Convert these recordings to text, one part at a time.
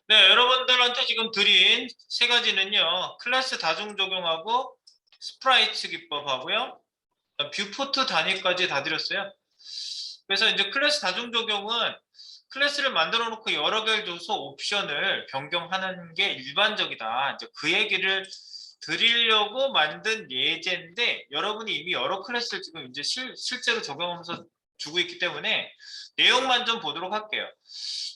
네, 여러분들한테 지금 드린 세 가지는요. 클래스 다중 적용하고 스프라이트 기법하고요. 뷰포트 단위까지 다 드렸어요. 그래서 이제 클래스 다중 적용은 클래스를 만들어 놓고 여러 개를 줘서 옵션을 변경하는 게 일반적이다. 이제 그 얘기를 드리려고 만든 예제인데 여러분이 이미 여러 클래스를 지금 이제 실제로 적용하면서 주고 있기 때문에 내용만 좀 보도록 할게요.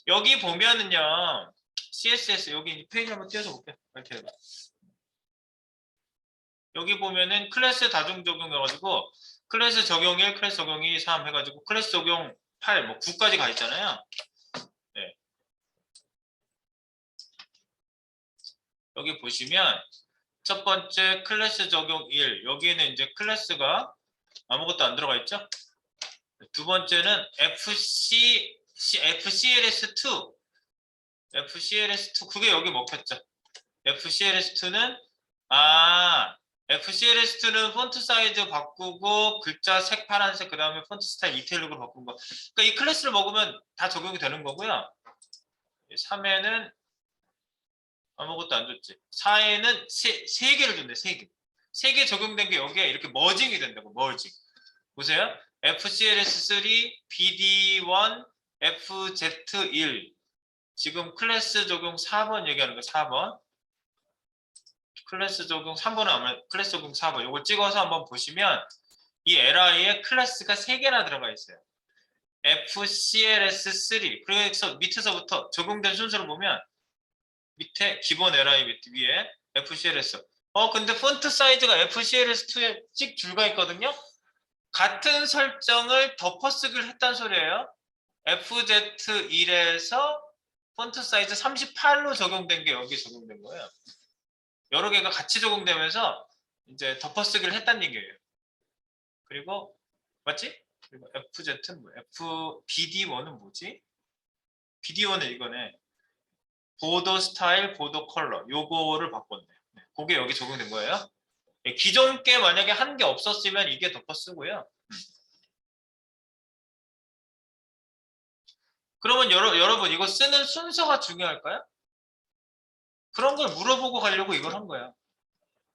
여기 보면은요. CSS 여기 페이지 한번 띄워줘 볼게요. 이렇게 해봐. 여기 보면은 클래스 다중 적용해가지고 클래스 적용 1, 클래스 적용 2, 3 해가지고 클래스 적용 8, 뭐 9까지 가 있잖아요. 네. 여기 보시면 첫 번째 클래스 적용 1 여기에는 이제 클래스가 아무것도 안 들어가 있죠. 두 번째는 FCLS2 그게 여기 먹혔죠. FCLS2는 FCLS2는 폰트 사이즈 바꾸고 글자 색 파란색 그 다음에 폰트 스타일 이태일룩으로 바꾼 거. 그러니까 이 클래스를 먹으면 다 적용이 되는 거고요. 3에는 아무것도 안 줬지. 4에는 3개를 줬네. 3개. 3개 적용된 게 여기에 이렇게 머징이 된다고. 머징. 보세요. FCLS3, BD1, FZ1 지금 클래스 적용 4번 얘기하는 거 4번. 클래스 적용 3번은 아마 클래스 적용 4번. 이걸 찍어서 한번 보시면 이 LI에 클래스가 3개나 들어가 있어요. FCLS3. 그래서 밑에서부터 적용된 순서를 보면 밑에 기본 LI 밑 위에 FCLS. 근데 폰트 사이즈가 FCLS2에 찍 줄가 있거든요. 같은 설정을 덮어쓰기를 했단 소리예요. FZ1에서 폰트 사이즈 38로 적용된 게 여기 적용된 거예요. 여러 개가 같이 적용되면서 이제 덮어쓰기를 했다는 얘기예요. 그리고 맞지? 그리고 FZ는 뭐 BD1은 뭐지? BD1은 이거네. 보더 스타일, 보더 컬러 요거를 바꿨네. 그게 여기 적용된 거예요. 기존 게 만약에 한 개 없었으면 이게 덮어쓰고요. 그러면 여러분 이거 쓰는 순서가 중요할까요? 그런 걸 물어보고 가려고 이걸 한 거야.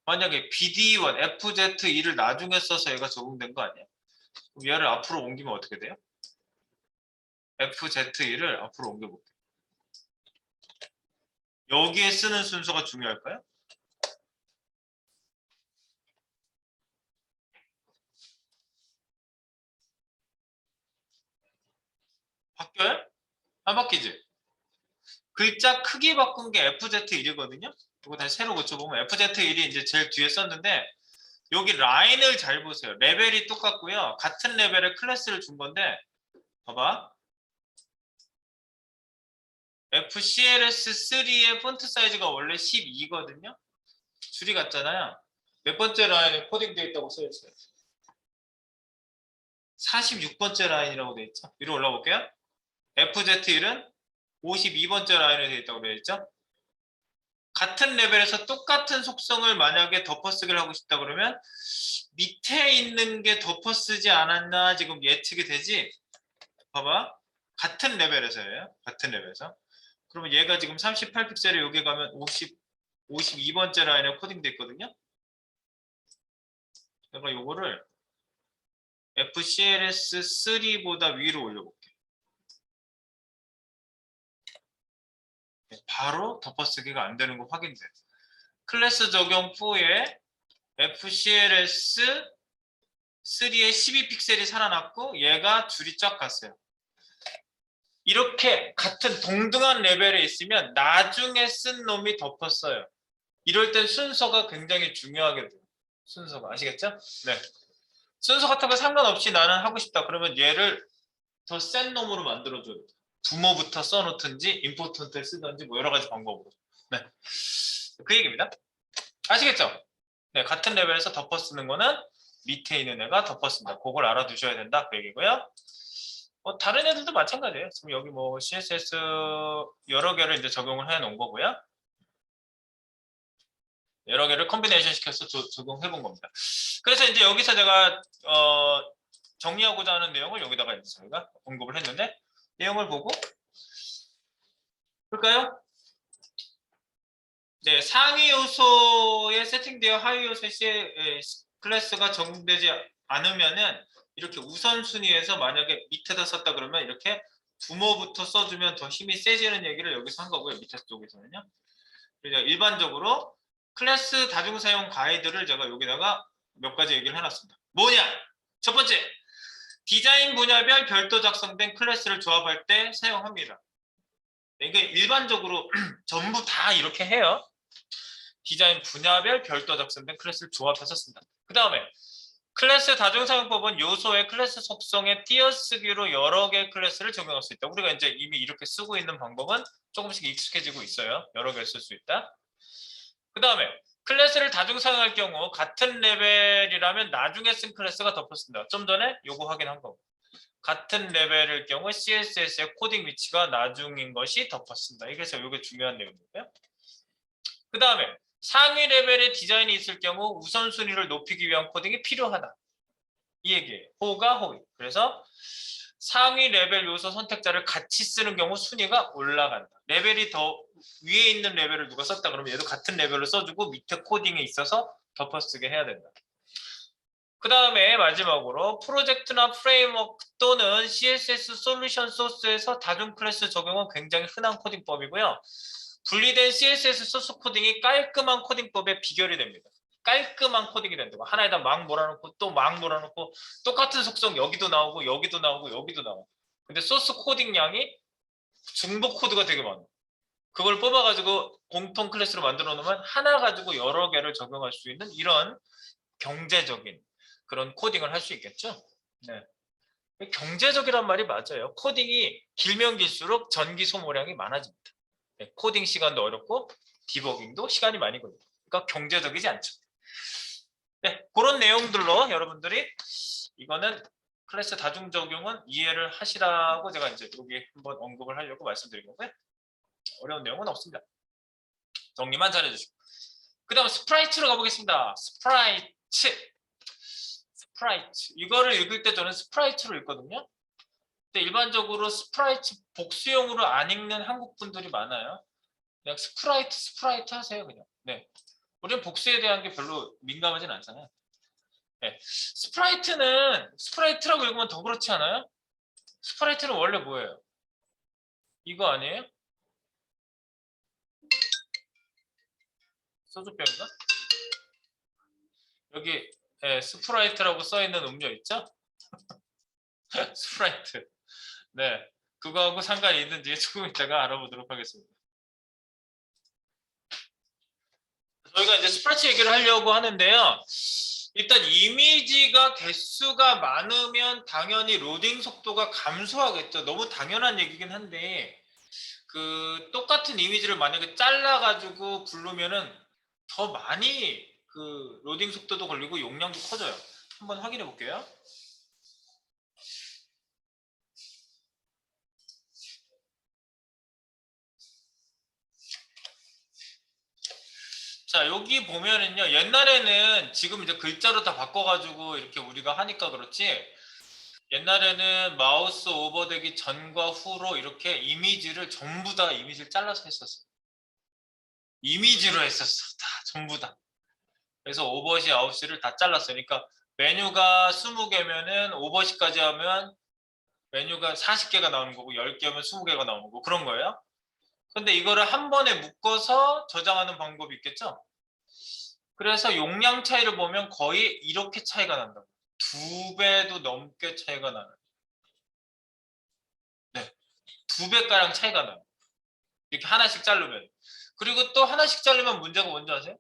만약에 BD1, FZ2를 나중에 써서 얘가 적용된 거 아니야? 그럼 얘를 앞으로 옮기면 어떻게 돼요? FZ2를 앞으로 옮겨볼게요. 여기에 쓰는 순서가 중요할까요? 바뀌어요? 안 바뀌지? 글자 크기 바꾼 게 FZ1이거든요? 이거 다시 새로 고쳐보면 FZ1이 이제 제일 뒤에 썼는데 여기 라인을 잘 보세요. 레벨이 똑같고요. 같은 레벨의 클래스를 준 건데 봐봐. FCLS3의 폰트 사이즈가 원래 12거든요. 줄이 같잖아요. 몇 번째 라인에 코딩되어 있다고 써있어요? 46번째 라인이라고 되어 있죠. 위로 올라볼게요. FZ1은 52번째 라인에 되어 있다고 되어 있죠. 같은 레벨에서 똑같은 속성을 만약에 덮어쓰기를 하고 싶다 그러면 밑에 있는 게 덮어쓰지 않았나 지금 예측이 되지? 봐봐. 같은 레벨에서예요. 같은 레벨에서. 그러면 얘가 지금 38픽셀에 여기 가면 52번째 라인에 코딩돼 있거든요. 내가 요거를 FCLS3보다 위로 올려볼게요. 바로 덮어쓰기가 안 되는 거 확인돼요. 클래스 적용 4에 FCLS3에 12픽셀이 살아났고 얘가 줄이 쫙 갔어요. 이렇게 같은 동등한 레벨에 있으면 나중에 쓴 놈이 덮었어요. 이럴 땐 순서가 굉장히 중요하게 돼요. 순서가 아시겠죠? 네. 순서 같은 거 상관없이 나는 하고 싶다. 그러면 얘를 더 센 놈으로 만들어줘요. 부모부터 써놓든지 임포턴트를 쓰든지 뭐 여러 가지 방법으로. 네. 그 얘기입니다. 아시겠죠? 네, 같은 레벨에서 덮어 쓰는 거는 밑에 있는 애가 덮어 쓴다. 그걸 알아두셔야 된다. 그 얘기고요. 다른 애들도 마찬가지예요. 지금 여기 뭐 CSS 여러 개를 이제 적용을 해 놓은 거고요. 여러 개를 컴비네이션 시켜서 적용해 본 겁니다. 그래서 이제 여기서 제가 정리하고자 하는 내용을 여기다가 이제 저희가 언급을 했는데 내용을 보고 볼까요? 네, 상위 요소에 세팅되어 하위 요소의 클래스가 적용되지 않으면은 이렇게 우선순위에서 만약에 밑에다 썼다 그러면 이렇게 부모부터 써주면 더 힘이 세지는 얘기를 여기서 한 거고요. 밑에 쪽에서는요. 그래서 일반적으로 클래스 다중사용 가이드를 제가 여기다가 몇 가지 얘기를 해놨습니다. 뭐냐? 첫 번째, 디자인 분야별 별도 작성된 클래스를 조합할 때 사용합니다. 이게 일반적으로 전부 다 이렇게 해요. 디자인 분야별 별도 작성된 클래스를 조합해서 쓴다. 그 다음에 클래스 다중사용법은 요소의 클래스 속성에 띄어쓰기로 여러 개의 클래스를 적용할 수 있다. 우리가 이제 이미 이렇게 쓰고 있는 방법은 조금씩 익숙해지고 있어요. 여러 개 쓸 수 있다. 그 다음에 클래스를 다중사용할 경우 같은 레벨이라면 나중에 쓴 클래스가 덮어쓴다. 좀 전에 요거 확인한 거고. 같은 레벨일 경우 CSS의 코딩 위치가 나중인 것이 덮어쓴다. 그래서 이게 중요한 내용이고요. 그 다음에 상위 레벨의 디자인이 있을 경우 우선순위를 높이기 위한 코딩이 필요하다. 이 얘기예요. 호가 호위. 그래서 상위 레벨 요소 선택자를 같이 쓰는 경우 순위가 올라간다. 레벨이 더 위에 있는 레벨을 누가 썼다 그러면 얘도 같은 레벨을 써주고 밑에 코딩에 있어서 덮어쓰게 해야 된다. 그 다음에 마지막으로 프로젝트나 프레임워크 또는 CSS 솔루션 소스에서 다중 클래스 적용은 굉장히 흔한 코딩법이고요. 분리된 CSS 소스 코딩이 깔끔한 코딩법의 비결이 됩니다. 깔끔한 코딩이 된다고. 하나에다 막 몰아놓고 또 막 몰아놓고 똑같은 속성 여기도 나오고 여기도 나오고 여기도 나오고. 근데 소스 코딩 양이 중복 코드가 되게 많아. 그걸 뽑아가지고 공통 클래스로 만들어 놓으면 하나 가지고 여러 개를 적용할 수 있는 이런 경제적인 그런 코딩을 할 수 있겠죠. 네. 경제적이란 말이 맞아요. 코딩이 길면 길수록 전기 소모량이 많아집니다. 네, 코딩 시간도 어렵고 디버깅도 시간이 많이 걸려요. 그러니까 경제적이지 않죠. 네, 그런 내용들로 여러분들이 이거는 클래스 다중 적용은 이해를 하시라고 제가 이제 여기 한번 언급을 하려고 말씀드린 거고요. 어려운 내용은 없습니다. 정리만 잘해주시고. 그 다음 스프라이트로 가보겠습니다. 스프라이트. 이거를 읽을 때 저는 스프라이트로 읽거든요. 근데 일반적으로 스프라이트 복수형으로 안 읽는 한국 분들이 많아요. 그냥 스프라이트 하세요, 그냥. 네. 우리는 복수에 대한 게 별로 민감하진 않잖아요. 네. 스프라이트라고 읽으면 더 그렇지 않아요? 스프라이트는 원래 뭐예요? 이거 아니에요? 소주병인가? 여기 스프라이트라고 써있는 음료 있죠? 스프라이트. 네. 그거하고 상관이 있는지 조금 이따가 알아보도록 하겠습니다. 저희가 이제 스프라이트 얘기를 하려고 하는데요. 일단 이미지가 개수가 많으면 당연히 로딩 속도가 감소하겠죠. 너무 당연한 얘기긴 한데 그 똑같은 이미지를 만약에 잘라가지고 부르면은 더 많이 그 로딩 속도도 걸리고 용량도 커져요. 한번 확인해 볼게요. 자, 여기 보면은요. 옛날에는 지금 이제 글자로 다 바꿔가지고 이렇게 우리가 하니까 그렇지. 옛날에는 마우스 오버되기 전과 후로 이렇게 이미지를 전부 다 이미지를 잘라서 했었어. 이미지로 했었어. 다 전부 다. 그래서 오버시, 아웃시를 다 잘랐어요. 그러니까 메뉴가 20개면은 오버시까지 하면 메뉴가 40개가 나오는 거고 10개면 20개가 나오는 거고 그런 거예요. 근데 이거를 한 번에 묶어서 저장하는 방법이 있겠죠? 그래서 용량 차이를 보면 거의 이렇게 차이가 난다고. 2배도 넘게 차이가 나요. 네. 2배가량 차이가 나요. 이렇게 하나씩 자르면. 그리고 또 하나씩 자르면 문제가 뭔지 아세요?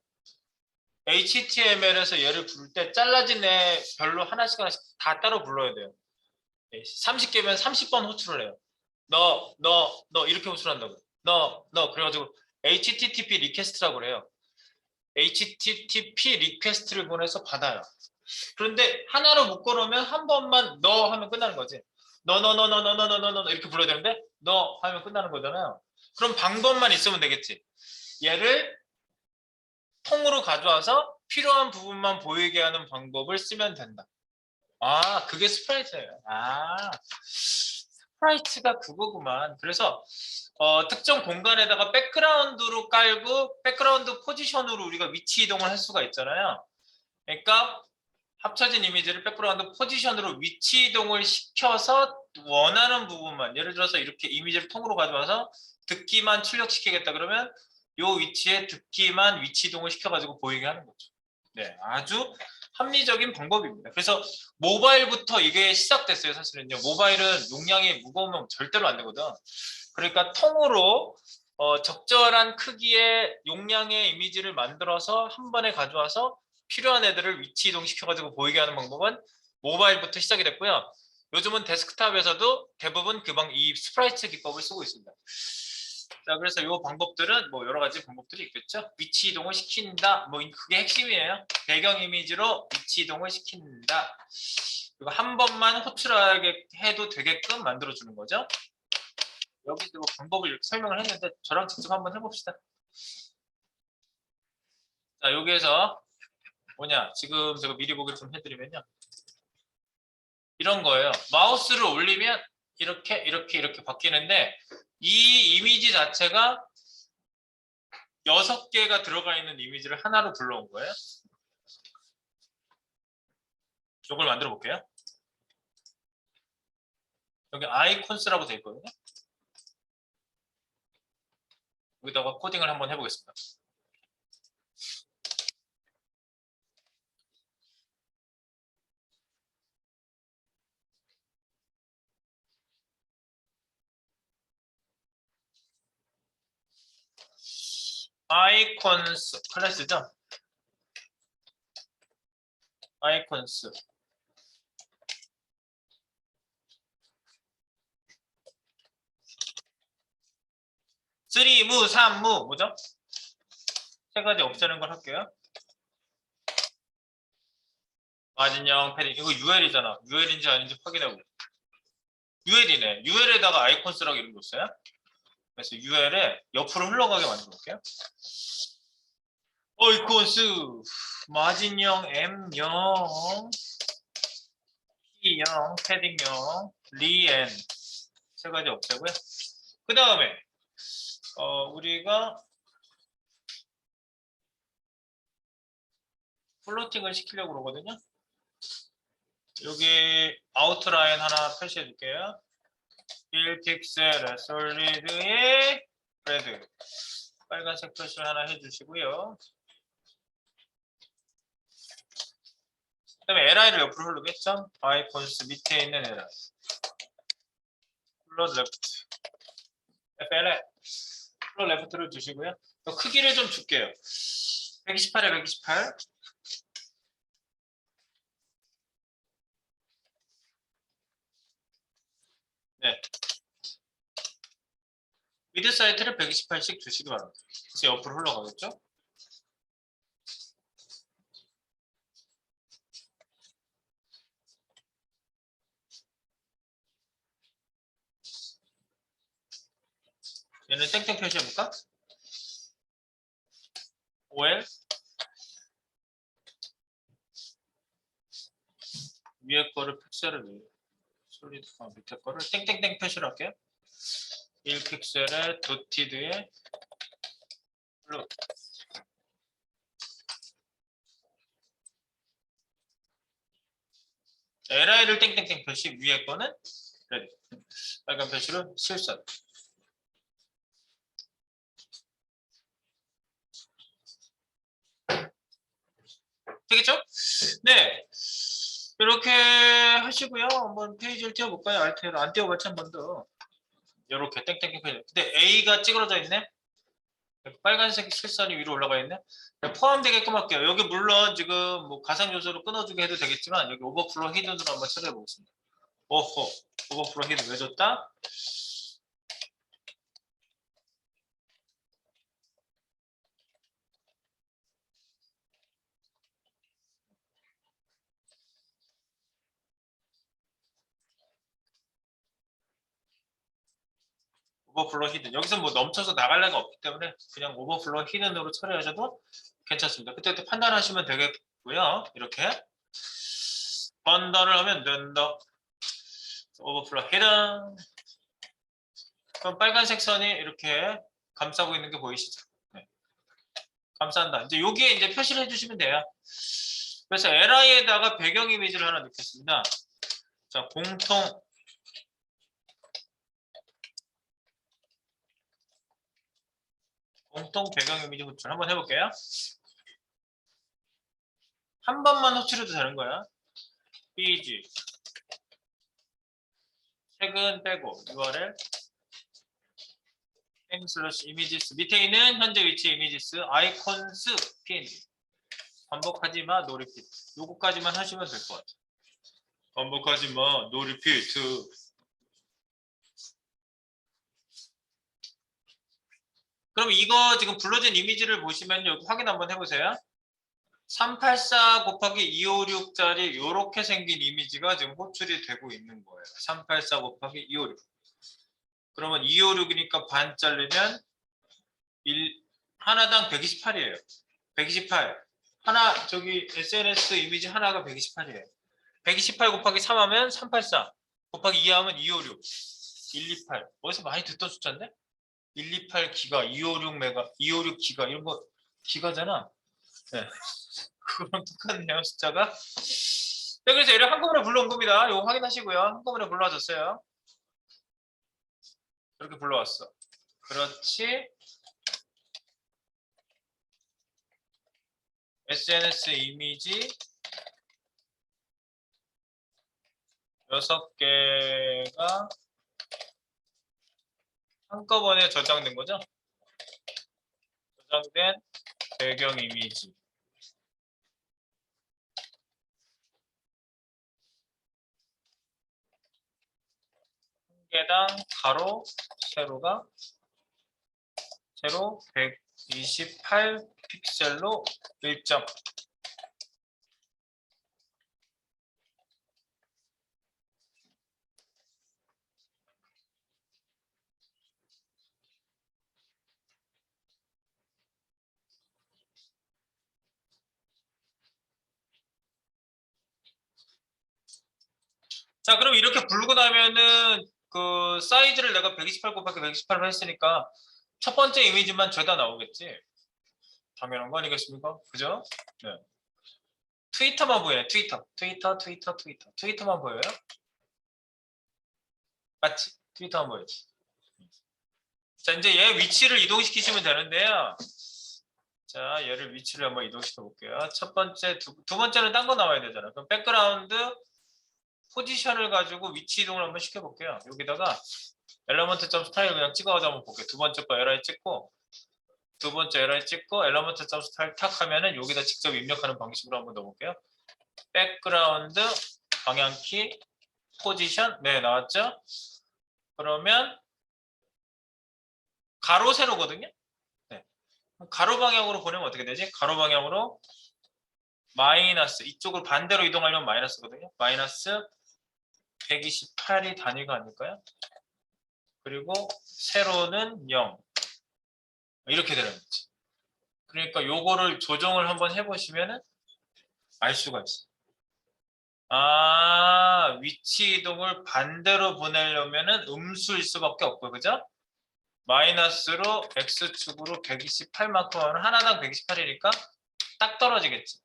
HTML에서 얘를 부를 때 잘라진 애 별로 하나씩 다 따로 불러야 돼요. 30개면 30번 호출을 해요. 너 이렇게 호출한다고. 너 그래가지고 HTTP 리퀘스트라고 그래요. HTTP 리퀘스트를 보내서 받아요. 그런데 하나로 묶어놓으면 한 번만 너 하면 끝나는 거지. 너 이렇게 불러야 되는데 너 하면 끝나는 거잖아요. 그럼 방법만 있으면 되겠지. 얘를 통으로 가져와서 필요한 부분만 보이게 하는 방법을 쓰면 된다. 아, 그게 스프라이트예요. 아, 스프라이트가 그거구만. 그래서 특정 공간에다가 백그라운드로 깔고 백그라운드 포지션으로 우리가 위치 이동을 할 수가 있잖아요. 그러니까 합쳐진 이미지를 백그라운드 포지션으로 위치 이동을 시켜서 원하는 부분만, 예를 들어서 이렇게 이미지를 통으로 가져와서 듣기만 출력시키겠다 그러면 이 위치에 듣기만 위치 이동을 시켜가지고 보이게 하는 거죠. 네, 아주 합리적인 방법입니다. 그래서 모바일부터 이게 시작됐어요. 사실은요. 모바일은 용량이 무거우면 절대로 안 되거든. 그러니까 통으로 적절한 크기의 용량의 이미지를 만들어서 한 번에 가져와서 필요한 애들을 위치 이동시켜가지고 보이게 하는 방법은 모바일부터 시작이 됐고요. 요즘은 데스크탑에서도 대부분 이 스프라이트 기법을 쓰고 있습니다. 자, 그래서 이 방법들은 뭐 여러 가지 방법들이 있겠죠. 위치 이동을 시킨다. 뭐 그게 핵심이에요. 배경 이미지로 위치 이동을 시킨다. 그리고 한 번만 호출하게 해도 되게끔 만들어주는 거죠. 여기서 방법을 이렇게 설명을 했는데 저랑 직접 한번 해봅시다. 자, 여기에서 뭐냐, 지금 제가 미리 보기를 좀 해드리면요, 이런 거예요. 마우스를 올리면 이렇게 바뀌는데 이 이미지 자체가 6개가 들어가 있는 이미지를 하나로 불러온 거예요. 이걸 만들어 볼게요. 여기 아이콘스라고 되어 있거든요. 여기다가 코딩을 한번 해보겠습니다. 아이콘스 클래스죠. 아이콘스. 3무, 3무 뭐죠? 세 가지 없애는 걸 할게요. 마진형 패딩. 이거 UL이잖아. UL인지 아닌지 확인해보고. UL이네. UL에다가 아이콘스라고 이름 줬어요. 그래서 UL에 옆으로 흘러가게 만들어 볼게요. 아이콘스 마진형 M형 P형 패딩형 리엔 세 가지 없애고요. 그 다음에 우리가 플로팅을 시키려고 그러거든요. 여기 아웃라인 하나 표시해 줄게요. 1픽셀 솔리드에 레드 빨간색 표시를 하나 해주시고요. 그 다음에 li를 옆으로 흐르겠죠? 아이콘스 밑에 있는 li 플롯 레프트 FL에 플롯 레프트를 주시고요. 크기를 좀 줄게요. 128에 128. 네. 미드 사이트를 128씩 주시기 바랍니다. 그래서 옆으로 흘러가겠죠? 얘는 땡땡 표시해볼까? OL 위에 거를 픽셀을 솔리드 밑에 거를 땡땡땡 표시를 할게요. 1픽셀에 도티드에 블루 li를 땡땡땡 표시 위에 거는 레드 빨간 표시로 실선. 되겠죠? 네. 이렇게 하시고요. 한번 페이지를 띄워볼까요? 알트를 안 띄워봤지 한 번 더. 이렇게 땡땡땡 페이지. 근데 A가 찌그러져 있네. 빨간색 실선이 위로 올라가 있네. 포함되게끔 할게요. 여기 물론 지금 뭐 가상 요소로 끊어주게 해도 되겠지만 여기 오버플로 히든으로 한번 처리해 보겠습니다. 오호, 오버플로 히든 왜 줬다? 오버플로 히든. 여기서 뭐 넘쳐서 나갈 애가 없기 때문에 그냥 오버플로 히든으로 처리하셔도 괜찮습니다. 그때 판단하시면 되겠고요. 이렇게 판단을 하면 된다. 오버플로 히든 그럼 빨간색 선이 이렇게 감싸고 있는 게 보이시죠? 네. 감싼다. 이제 여기에 이제 표시를 해주시면 돼요. 그래서 li에다가 배경 이미지를 하나 넣겠습니다. 자, 공통 배경 이미지 호출 한번 해볼게요. 한 번만 호출해도 되는 거야. bg 최근 빼고 URL /images 밑에 있는 현재 위치 이미지스 아이콘스 png 반복하지 마 no repeat 요거까지만 하시면 될 것 같아요. 반복하지 마 no repeat. 그럼 이거 지금 불러진 이미지를 보시면 여기 확인 한번 해보세요. 384 곱하기 256짜리 이렇게 생긴 이미지가 지금 호출이 되고 있는 거예요. 384 곱하기 256. 그러면 256이니까 반 자르면 하나당 128이에요. 128. 하나 저기 SNS 이미지 하나가 128이에요. 128 곱하기 3 하면 384 곱하기 2 하면 256. 128. 어디서 많이 듣던 숫자인데? 128 기가, 256 메가, 256 기가 이런 거 기가잖아. 네. 그거랑 똑같네요 숫자가. 네, 그래서 얘를 한꺼번에 불러온 겁니다. 이거 확인하시고요. 한꺼번에 불러와줬어요. 이렇게 불러왔어. 그렇지. SNS 이미지 6개가 한꺼번에 저장된 거죠? 저장된 배경 이미지. 한 개당 가로, 세로가 세로 128 픽셀로 1점. 자, 그럼 이렇게 부르고 나면은 그 사이즈를 내가 128 곱하기 128로 했으니까 첫 번째 이미지만 죄다 나오겠지. 당연한 거 아니겠습니까? 그죠? 네. 트위터만 보여요. 트위터만 보여요? 맞지? 트위터만 보여지. 자, 이제 얘 위치를 이동시키시면 되는데요. 자, 얘를 위치를 한번 이동시켜 볼게요. 첫 번째, 두 번째는 딴 거 나와야 되잖아. 그럼 백그라운드 포지션을 가지고 위치 이동을 한번 시켜볼게요. 여기다가 엘러먼트 점 스타일 그냥 찍어가지고 한번 볼게요. 두 번째 거 LI 찍고 두 번째 LI 찍고 엘러먼트 점 스타일 탁 하면은 여기다 직접 입력하는 방식으로 한번 넣어볼게요. 백그라운드 방향키 포지션 네 나왔죠? 그러면 가로 세로거든요. 네. 가로 방향으로 보내면 어떻게 되지? 가로 방향으로 마이너스 이쪽으로 반대로 이동하려면 마이너스거든요. 마이너스 128이 단위가 아닐까요? 그리고 세로는 0 이렇게 되는 거지. 그러니까 요거를 조정을 한번 해보시면은 알 수가 있어요. 아, 위치 이동을 반대로 보내려면은 음수일 수밖에 없고, 그죠? 마이너스로 x축으로 128만큼 하면 하나당 128이니까 딱 떨어지겠지.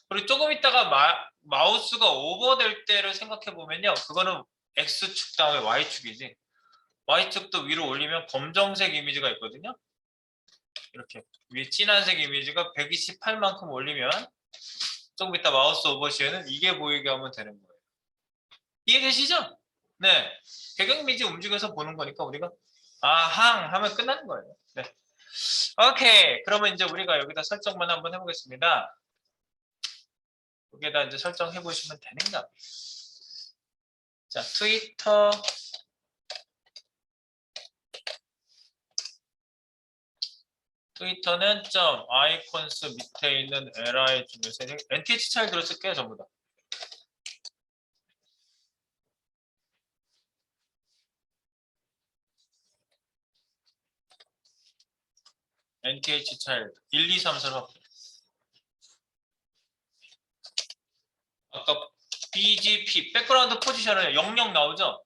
그리고 조금 있다가 마우스가 오버될 때를 생각해 보면요. 그거는 x축 다음에 y축이지. y축도 위로 올리면 검정색 이미지가 있거든요. 이렇게 위에 진한색 이미지가 128만큼 올리면 조금 이따 마우스 오버 시에는 이게 보이게 하면 되는 거예요. 이해되시죠? 네. 배경 이미지 움직여서 보는 거니까 우리가 아항 하면 끝나는 거예요. 네. 오케이. 그러면 이제 우리가 여기다 설정만 한번 해보겠습니다. 여기다 이제 설정해 보시면 되는가. 자, 트위터는 점 아이콘스 밑에 있는 li 중에서 nth 차일드로 쓸게요 전부 다. nth 차일드 1, 2, 3, 4로 아까 BGP 백그라운드 포지션을 00 나오죠?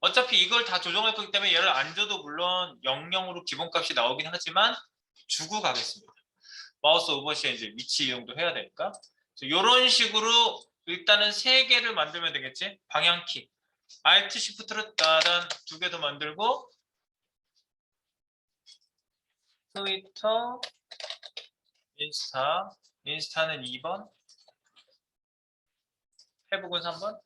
어차피 이걸 다 조정할 거기 때문에 얘를 안 줘도 물론 00으로 기본값이 나오긴 하지만 주고 가겠습니다. 마우스 오버시에 이제 위치 이동도 해야 되니까. 이런 식으로 일단은 3개를 만들면 되겠지? 방향키. Alt Shift로 따단 2개 더 만들고 트위터, 인스타는 2번, 페북은 3번.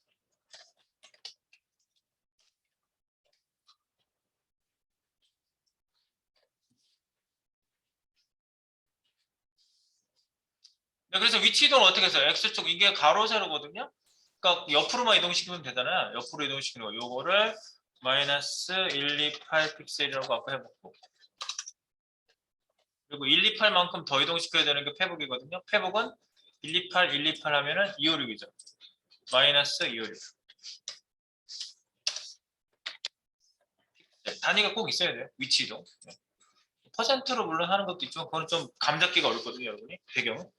네, 그래서 위치 이동을 어떻게 해서 X축 이게 가로 세로거든요. 그러니까 옆으로만 이동시키면 되잖아요. 옆으로 이동시키는 거. 요거를 마이너스 128 픽셀이라고 아까 해봤고. 그리고 128만큼 더 이동시켜야 되는 게 페북이거든요. 페북은 128, 128 하면은 256이죠. 마이너스 256. 네, 단위가 꼭 있어야 돼요. 위치 이동. 네. 퍼센트로 물론 하는 것도 있지만 그건 좀 감 잡기가 어렵거든요, 여러분이. 배경은.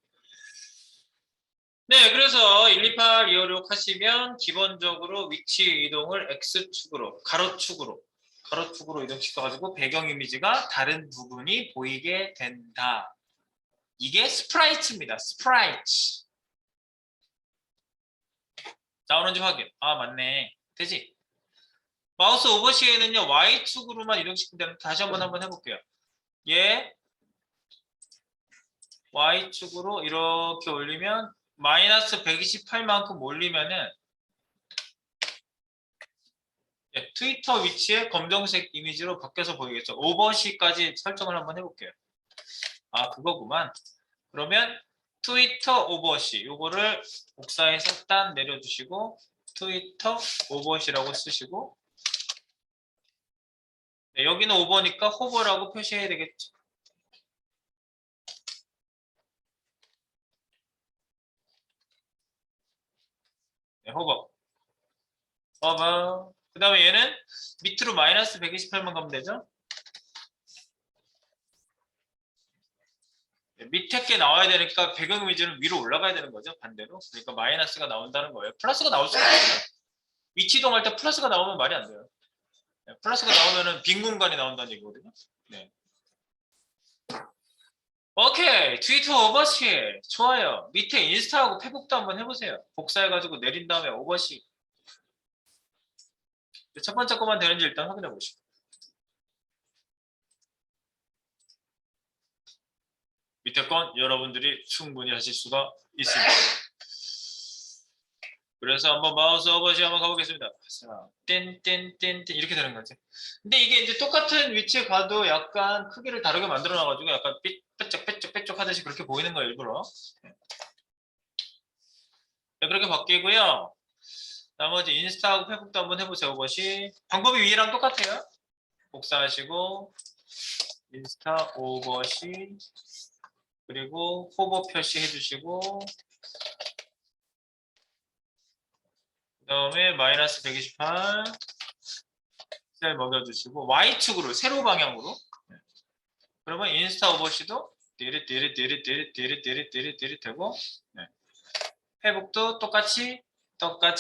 네, 그래서 128, 256 하시면 기본적으로 위치 이동을 X축으로, 가로축으로 이동시켜가지고 배경 이미지가 다른 부분이 보이게 된다. 이게 스프라이트입니다. 스프라이트. 나오는지 확인. 아, 맞네. 되지? 마우스 오버시에는요, Y축으로만 이동시킨다는 다시 한번 해볼게요. 얘 Y축으로 이렇게 올리면 마이너스 128만큼 올리면은 트위터 위치에 검정색 이미지로 바뀌어서 보이겠죠. 오버시까지 설정을 한번 해볼게요. 아, 그거구만. 그러면 트위터 오버시 요거를 복사해서 딱 내려주시고 트위터 오버시라고 쓰시고 네, 여기는 오버니까 호버라고 표시해야 되겠죠. 네, 호버. 그 다음에 얘는 밑으로 마이너스 128만 가면 되죠. 네, 밑에 게 나와야 되니까 배경 이미지는 위로 올라가야 되는 거죠. 반대로. 그러니까 마이너스가 나온다는 거예요. 플러스가 나올 수가 없어요. 위치 이동할 때 플러스가 나오면 말이 안 돼요. 네, 플러스가 나오면은 빈 공간이 나온다는 얘기거든요. 네. 오케이. 트위터 오버시. 좋아요. 밑에 인스타하고 페북도 한번 해보세요. 복사해가지고 내린 다음에 오버시. 첫 번째 거만 되는지 일단 확인해 보시고. 밑에 건 여러분들이 충분히 하실 수가 있습니다. 그래서 한번 마우스 오버시 한번 가보겠습니다. 땡땡땡땡 이렇게 되는 거지. 근데 이게 이제 똑같은 위치에 가도 약간 크기를 다르게 만들어 놔가지고 약간 삐쩍 하듯이 그렇게 보이는 거예요, 일부러. 네, 그렇게 바뀌고요. 나머지 인스타하고 페북도 한번 해보세요, 오버시. 방법이 위랑 똑같아요. 복사하시고 인스타 오버시 그리고 호버 표시 해주시고 그 다음에 마이너스 128 셀 먹여주시고 Y축으로 세로 방향으로 그러면 인스타 오버시도 띠릿 되고 네. 페북도 똑같이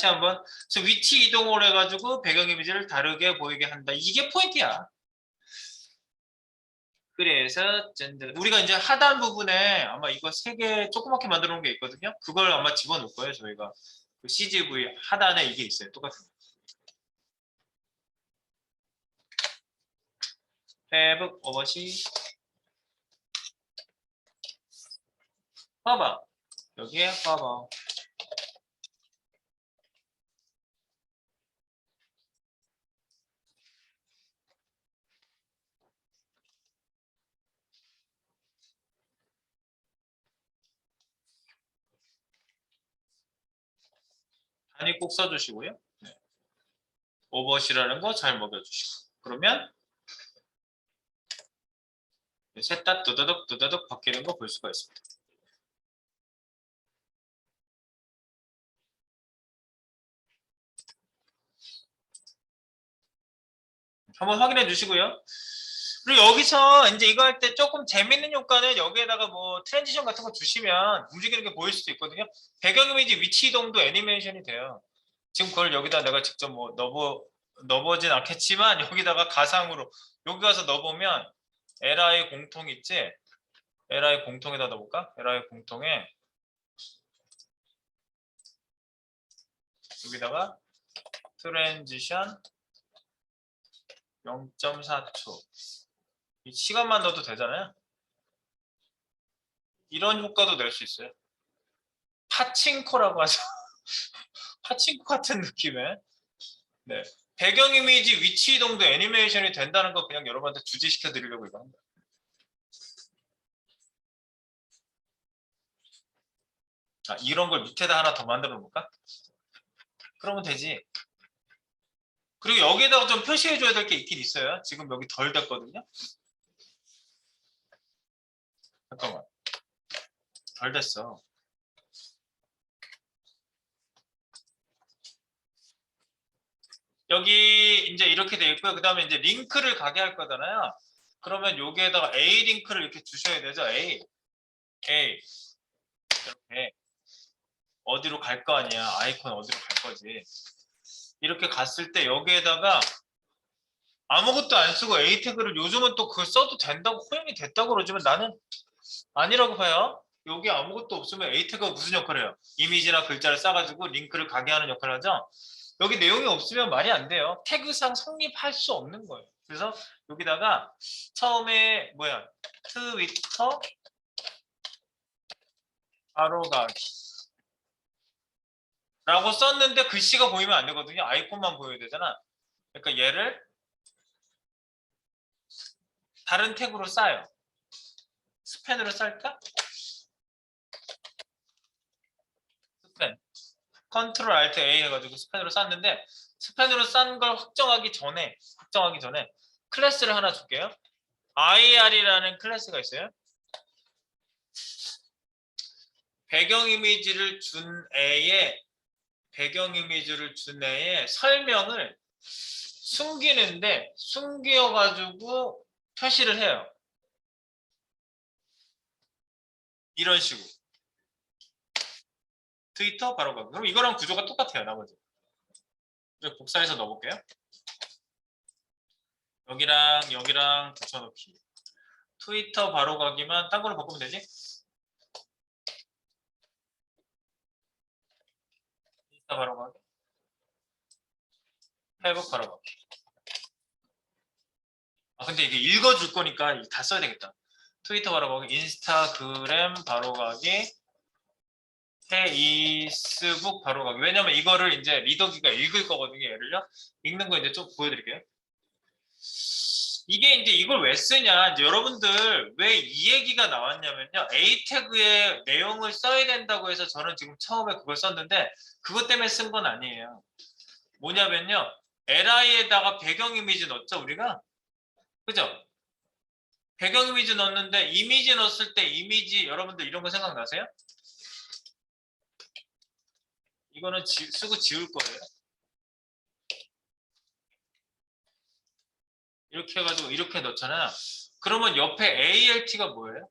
한번 그래서 위치 이동을 해가지고 배경 이미지를 다르게 보이게 한다. 이게 포인트야. 그래서 우리가 이제 하단 부분에 아마 이거 3개 조그맣게 만들어 놓은 게 있거든요. 그걸 아마 집어넣을 거예요. 저희가 그 CGV 하단에 이게 있어요. 똑같은 거. 페북 오버시 봐봐. 여기에 봐봐. 단위 꼭 써주시고요. 네. 오버시라는 거 잘 먹여주시고 그러면 셋다 두더덕 바뀌는 거 볼 수가 있습니다. 한번 확인해 주시고요. 그리고 여기서 이제 이거 할 때 조금 재밌는 효과는 여기에다가 뭐 트랜지션 같은 거 주시면 움직이는 게 보일 수도 있거든요. 배경 이미지 위치 이동도 애니메이션이 돼요. 지금 그걸 여기다 내가 직접 뭐 넣어보진 않겠지만 여기다가 가상으로 여기 가서 넣어보면 li 공통 있지? li 공통에다 넣어볼까? li 공통에 여기다가 트랜지션 0.4초 이 시간만 넣어도 되잖아요. 이런 효과도 낼 수 있어요. 파칭코라고 하죠. 파칭코 같은 느낌의 네. 배경 이미지 위치 이동도 애니메이션이 된다는 거 그냥 여러분한테 주제시켜 드리려고 이거 합니다. 아, 이런 걸 밑에다 하나 더 만들어 볼까? 그러면 되지. 그리고 여기에다가 좀 표시해 줘야 될 게 있긴 있어요. 지금 여기 덜 됐거든요. 잠깐만. 덜 됐어. 여기 이제 이렇게 돼 있고요. 그 다음에 이제 링크를 가게 할 거잖아요. 그러면 여기에다가 A 링크를 이렇게 주셔야 되죠. A. 이렇게. 어디로 갈 거 아니야. 아이콘 어디로 갈 거지. 이렇게 갔을 때 여기에다가 아무것도 안 쓰고 A 태그를 요즘은 또 그걸 써도 된다고 허용이 됐다고 그러지만 나는 아니라고 봐요. 여기 아무것도 없으면 A 태그가 무슨 역할을 해요? 이미지나 글자를 싸가지고 링크를 가게 하는 역할을 하죠. 여기 내용이 없으면 말이 안 돼요. 태그상 성립할 수 없는 거예요. 그래서 여기다가 처음에 뭐야 트위터 바로 가기 라고 썼는데 글씨가 보이면 안 되거든요. 아이콘만 보여야 되잖아. 그러니까 얘를 다른 태그로 싸요. 스펜으로 쌀까? 스펜. 컨트롤 알트 A 해가지고 스펜으로 쌌는데 스펜으로 싼 걸 확정하기 전에 클래스를 하나 줄게요. IR이라는 클래스가 있어요. 배경 이미지를 준 애에 설명을 숨기는데 숨겨가지고 표시를 해요. 이런 식으로. 트위터 바로 가고. 그럼 이거랑 구조가 똑같아요. 나머지. 복사해서 넣어볼게요. 여기랑 붙여놓기. 트위터 바로 가기만 딴 걸로 바꾸면 되지? 인스타 바로 가기. 페이북 바로 가기. 아 근데 이게 읽어줄 거니까 다 써야 되겠다. 트위터 바로 가기, 인스타그램 바로 가기, 페이스북 바로 가기. 왜냐면 이거를 이제 리더기가 읽을 거거든요. 얘를요. 읽는 거 이제 좀 보여드릴게요. 이게 이제 이걸 왜 쓰냐. 이제 여러분들 왜 이 얘기가 나왔냐면요. A 태그에 내용을 써야 된다고 해서 저는 지금 처음에 그걸 썼는데 그것 때문에 쓴 건 아니에요. 뭐냐면요. li에다가 배경 이미지 넣었죠, 우리가? 그죠? 배경 이미지 넣었는데 이미지 넣었을 때 이미지 여러분들 이런 거 생각나세요? 이거는 쓰고 지울 거예요. 이렇게 해가지고 이렇게 넣잖아요. 그러면 옆에 ALT가 뭐예요?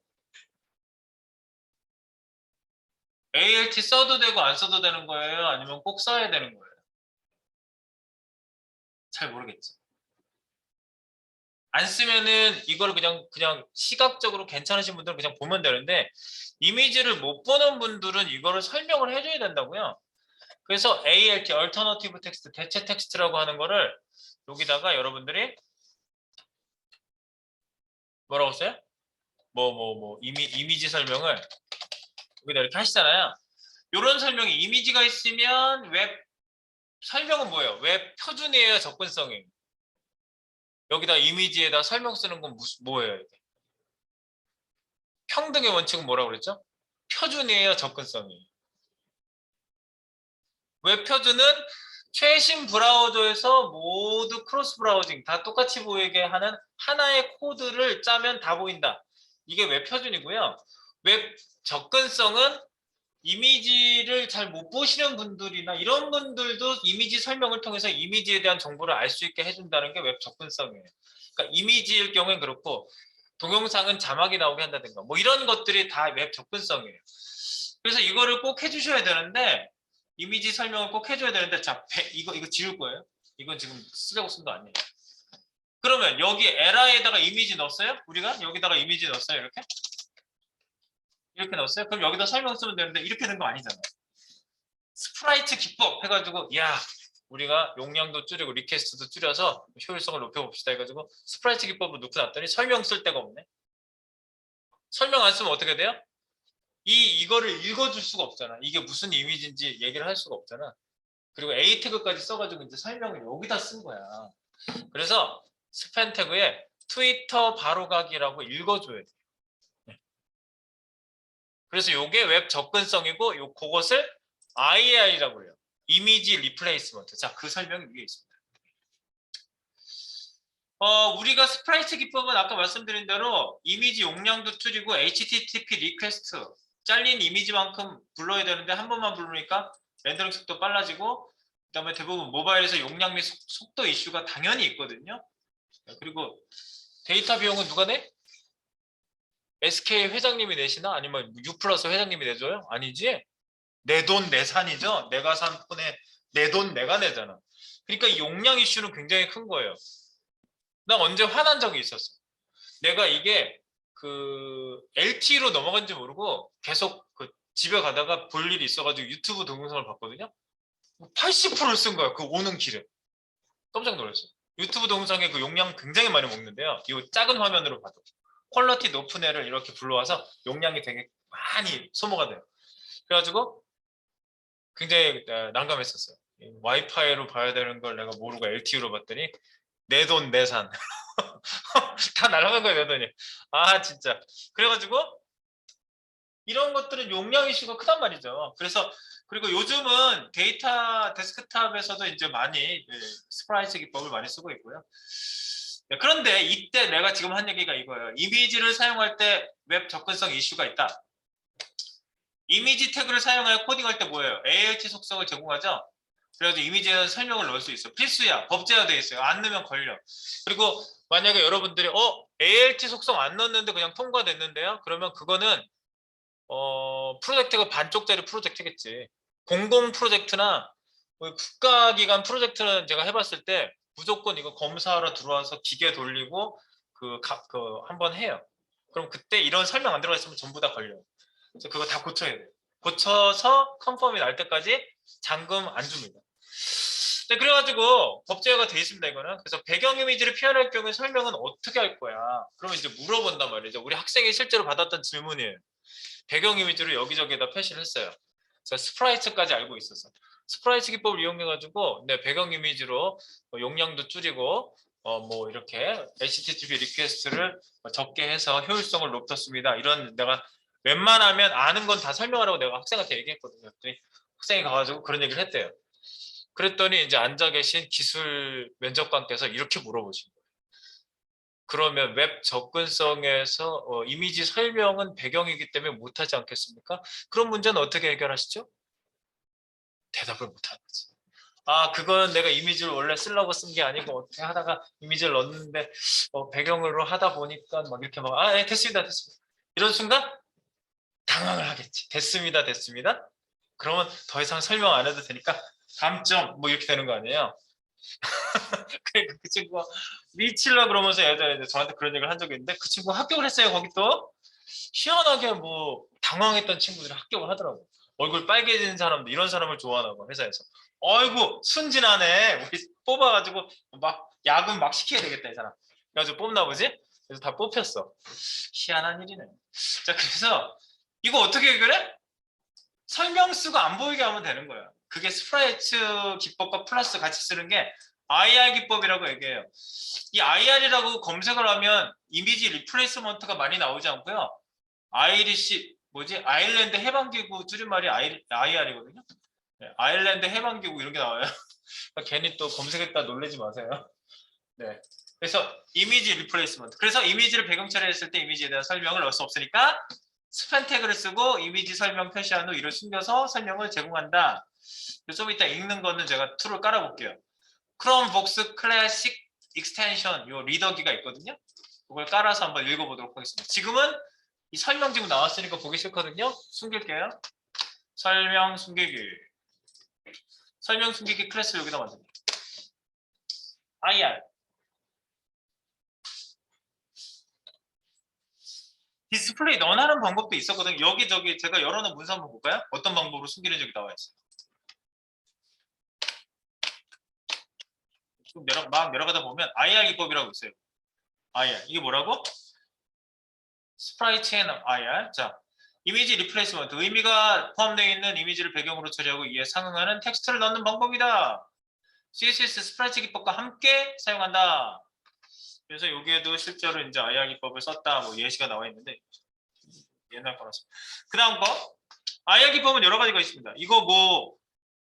ALT 써도 되고 안 써도 되는 거예요? 아니면 꼭 써야 되는 거예요? 잘 모르겠죠. 안 쓰면은 이걸 그냥 시각적으로 괜찮으신 분들은 그냥 보면 되는데 이미지를 못 보는 분들은 이거를 설명을 해줘야 된다고요. 그래서 ALT, Alternative Text, 대체 텍스트라고 하는 거를 여기다가 여러분들이 뭐라고 써요? 이미지 설명을 여기다 이렇게 하시잖아요. 이런 설명이 이미지가 있으면 웹 설명은 뭐예요? 웹 표준이에요, 접근성이. 여기다 이미지에다 설명 쓰는 건 뭐예요? 이게? 평등의 원칙은 뭐라고 그랬죠? 표준이에요, 접근성이. 웹 표준은 최신 브라우저에서 모두 크로스 브라우징 다 똑같이 보이게 하는 하나의 코드를 짜면 다 보인다. 이게 웹 표준이고요. 웹 접근성은 이미지를 잘 못 보시는 분들이나 이런 분들도 이미지 설명을 통해서 이미지에 대한 정보를 알 수 있게 해준다는 게 웹 접근성이에요. 그러니까 이미지일 경우엔 그렇고 동영상은 자막이 나오게 한다든가 뭐 이런 것들이 다 웹 접근성이에요. 그래서 이거를 꼭 해주셔야 되는데 이미지 설명을 꼭 해줘야 되는데 자 이거 지울 거예요. 이건 지금 쓰자고 쓴 거 아니에요. 그러면 여기 li에다가 이미지 넣었어요? 우리가 여기다가 이미지 넣었어요? 이렇게 넣었어요? 그럼 여기다 설명 쓰면 되는데 이렇게 된 거 아니잖아요. 스프라이트 기법 해가지고 야 우리가 용량도 줄이고 리퀘스트도 줄여서 효율성을 높여봅시다 해가지고 스프라이트 기법을 놓고 놨더니 설명 쓸 데가 없네. 설명 안 쓰면 어떻게 돼요? 이거를 읽어줄 수가 없잖아. 이게 무슨 이미지인지 얘기를 할 수가 없잖아. 그리고 A 태그까지 써가지고 이제 설명을 여기다 쓴 거야. 그래서 스팬 태그에 트위터 바로가기라고 읽어줘야 돼. 그래서 이게 웹 접근성이고 그것을 IAR이라고 해요. 이미지 리플레이스먼트. 자, 그 설명이 위에 있습니다. 우리가 스프라이트 기법은 아까 말씀드린 대로 이미지 용량도 줄이고 HTTP 리퀘스트 잘린 이미지만큼 불러야 되는데 한 번만 부르니까 렌더링 속도 빨라지고 그다음에 대부분 모바일에서 용량 및 속도 이슈가 당연히 있거든요. 그리고 데이터 비용은 누가 내? SK 회장님이 내시나? 아니면 U 플러스 회장님이 내줘요? 아니지? 내 돈 내산이죠. 내가 산 폰에 내 돈 내가 내잖아. 그러니까 이 용량 이슈는 굉장히 큰 거예요. 나 언제 화난 적이 있었어. 내가 이게 그 LTE로 넘어간지 모르고 계속 그 집에 가다가 볼 일이 있어가지고 유튜브 동영상을 봤거든요. 80%를 쓴 거야. 그 오는 길에. 깜짝 놀랐어요. 유튜브 동영상에 그 용량 굉장히 많이 먹는데요. 이 작은 화면으로 봐도. 퀄러티 높은 애를 이렇게 불러와서 용량이 되게 많이 소모가 돼요. 그래가지고 굉장히 난감했었어요. 와이파이로 봐야 되는 걸 내가 모르고 LTE로 봤더니 내 돈 내산 다 날아간 거예요, 내 돈이. 아 진짜. 그래가지고 이런 것들은 용량 이슈가 크단 말이죠. 그래서 그리고 요즘은 데이터 데스크탑에서도 이제 많이 스프라이트 기법을 많이 쓰고 있고요. 그런데 이때 내가 지금 한 얘기가 이거예요. 이미지를 사용할 때 웹 접근성 이슈가 있다. 이미지 태그를 사용하여 코딩할 때 뭐예요? ALT 속성을 제공하죠. 그래서 이미지에는 설명을 넣을 수 있어. 필수야. 법제화되어 있어요. 안 넣으면 걸려. 그리고 만약에 여러분들이 ALT 속성 안 넣었는데 그냥 통과됐는데요. 그러면 그거는 프로젝트가 반쪽짜리 프로젝트겠지. 공공 프로젝트나 국가기관 프로젝트는 제가 해봤을 때 무조건 이거 검사하러 들어와서 기계 돌리고 그 한번 해요. 그럼 그때 이런 설명 안 들어가 있으면 전부 다 걸려요. 그래서 그거 다 고쳐야 돼요. 고쳐서 컨펌이 날 때까지 잔금 안 줍니다. 네, 그래가지고 법제화가 돼 있습니다, 이거는. 그래서 배경 이미지를 표현할 경우에 설명은 어떻게 할 거야? 그러면 이제 물어본단 말이죠. 우리 학생이 실제로 받았던 질문이에요. 배경 이미지를 여기저기에다 표시를 했어요. 그래서 스프라이트까지 알고 있어서. 스프라이트 기법을 이용해가지고 배경 이미지로 용량도 줄이고 뭐 이렇게 HTTP 리퀘스트를 적게 해서 효율성을 높였습니다. 이런 내가 웬만하면 아는 건 다 설명하라고 내가 학생한테 얘기했거든요. 그랬더니 학생이 가가지고 그런 얘기를 했대요. 그랬더니 이제 앉아 계신 기술 면접관께서 이렇게 물어보신 거예요. 그러면 웹 접근성에서 이미지 설명은 배경이기 때문에 못하지 않겠습니까? 그런 문제는 어떻게 해결하시죠? 대답을 못하는 거지. 아, 그건 내가 이미지를 원래 쓰려고 쓴 게 아니고 어떻게 하다가 이미지를 넣었는데 배경으로 하다 보니까 막 이렇게 네, 됐습니다, 됐습니다. 이런 순간 당황을 하겠지. 됐습니다, 됐습니다. 그러면 더 이상 설명 안 해도 되니까 감점 뭐 이렇게 되는 거 아니에요? 그러니까 그 친구가 미칠라 그러면서 예전에 저한테 그런 얘기를 한 적이 있는데 그 친구가 합격을 했어요. 거기 또 희한하게 뭐 당황했던 친구들이 합격을 하더라고. 얼굴 빨개지는 사람도 이런 사람을 좋아하나 봐 회사에서. 어이구 순진하네. 우리 뽑아가지고 막 야근 막 시켜야 되겠다 이 사람. 그래가지고 뽑나 보지? 그래서 다 뽑혔어. 희한한 일이네. 자 그래서 이거 어떻게 해결해? 설명 쓰고 안 보이게 하면 되는 거야. 그게 스프라이트 기법과 플러스 같이 쓰는 게 IR 기법이라고 얘기해요. 이 IR이라고 검색을 하면 이미지 리플레이스먼트가 많이 나오지 않고요. 아이리시 뭐지? 아일랜드 해방기구 줄임말이 IR이거든요. 네, 아일랜드 해방기구 이런 게 나와요. 괜히 또 검색했다 놀라지 마세요. 네. 그래서 이미지 리플레이스먼트. 그래서 이미지를 배경 처리했을 때 이미지에 대한 설명을 넣을 수 없으니까 스팬 태그를 쓰고 이미지 설명 표시한 후 이를 숨겨서 설명을 제공한다. 좀 이따 읽는 거는 제가 툴을 깔아볼게요. 크롬복스 클래식 익스텐션 요 리더기가 있거든요. 그걸 깔아서 한번 읽어보도록 하겠습니다. 지금은 이 설명 지금 나왔으니까 보기 싫거든요. 숨길게요. 설명 숨기기. 설명 숨기기 클래스 여기다 만듭니다. IR. 디스플레이 넌하는 방법도 있었거든요. 여기저기 제가 열어놓은 문서 한번 볼까요? 어떤 방법으로 숨기는 적이 나와 있어요. 막 내려가다 보면 IR 기법이라고 있어요. IR. 이게 뭐라고? 스프라이트 앤 IR. 자, 이미지 리플레이스먼트. 의미가 포함되어 있는 이미지를 배경으로 처리하고 이에 상응하는 텍스트를 넣는 방법이다. CSS 스프라이트 기법과 함께 사용한다. 그래서 여기에도 실제로 이제 IR 기법을 썼다. 뭐 예시가 나와 있는데 옛날 거라서. 그 다음 거. IR 기법은 여러 가지가 있습니다. 이거 뭐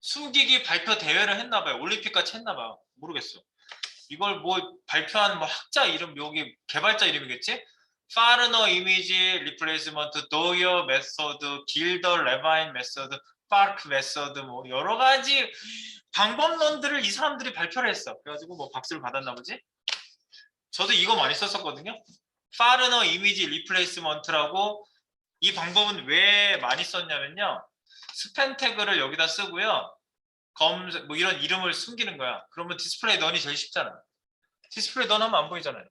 숨기기 발표 대회를 했나 봐요. 올림픽 같이 했나 봐요. 모르겠어. 이걸 뭐 발표한 뭐 학자 이름, 여기 개발자 이름이겠지? 파르너 이미지 리플레이스먼트, 도이어 메소드, 길더 레바인 메소드, 파크 메소드, 뭐 여러 가지 방법론들을 이 사람들이 발표를 했어. 그래가지고 뭐 박수를 받았나 보지? 저도 이거 많이 썼었거든요. 파르너 이미지 리플레이스먼트라고. 이 방법은 왜 많이 썼냐면요. 스팸 태그를 여기다 쓰고요. 검색 뭐 이런 이름을 숨기는 거야. 그러면 디스플레이 넌이 제일 쉽잖아. 디스플레이 넌 하면 안 보이잖아요.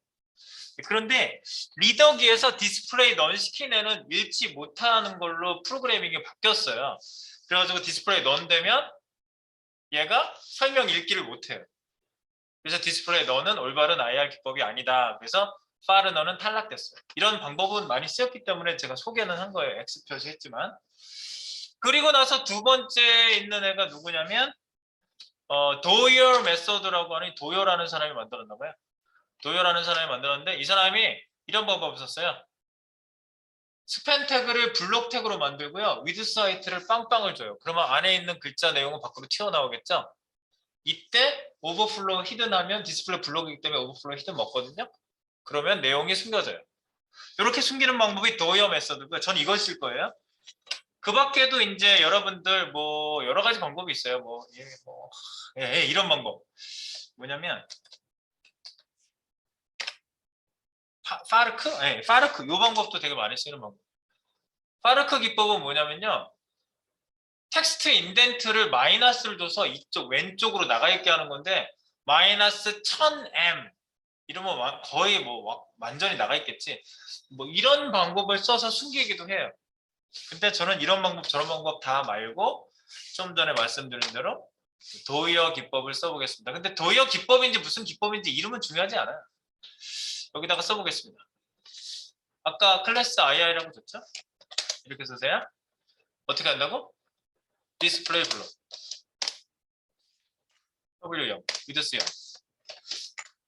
그런데 리더기에서 디스플레이 넌 시킨 애는 읽지 못하는 걸로 프로그래밍이 바뀌었어요. 그래가지고 디스플레이 넌 되면 얘가 설명 읽기를 못해요. 그래서 디스플레이 넌은 올바른 IR 기법이 아니다. 그래서 파르너는 탈락됐어요. 이런 방법은 많이 쓰였기 때문에 제가 소개는 한 거예요. X 표시했지만. 그리고 나서 두 번째 있는 애가 누구냐면 도이어 메소드라고 하는 도이어라는 사람이 만들었나 봐요. 도이어라는 사람이 만들었는데 이 사람이 이런 방법을 썼어요. 스팸 태그를 블록 태그로 만들고요. 위드 사이트를 빵빵을 줘요. 그러면 안에 있는 글자 내용은 밖으로 튀어나오겠죠? 이때 오버플로우 히든 하면 디스플레이 블록이기 때문에 오버플로우 히든 먹거든요. 그러면 내용이 숨겨져요. 이렇게 숨기는 방법이 도이어 메소드고요. 전 이걸 쓸 거예요. 그 밖에도 이제 여러분들 뭐 여러 가지 방법이 있어요. 이런 방법. 뭐냐면 파르크? 네, 파르크. 이 방법도 되게 많이 쓰는 방법. 파르크 기법은 뭐냐면요. 텍스트 인덴트를 마이너스를 줘서 이쪽 왼쪽으로 나가 있게 하는 건데 마이너스 1000M 이러면 거의 뭐 완전히 나가 있겠지. 뭐 이런 방법을 써서 숨기기도 해요. 근데 저는 이런 방법 저런 방법 다 말고 좀 전에 말씀드린 대로 도이어 기법을 써보겠습니다. 근데 도이어 기법인지 무슨 기법인지 이름은 중요하지 않아요. 여기다가 써보겠습니다. 아까 클래스 II라고 줬죠? 이렇게 쓰세요. 어떻게 한다고? 디스플레이 블록 W형, 위드스형,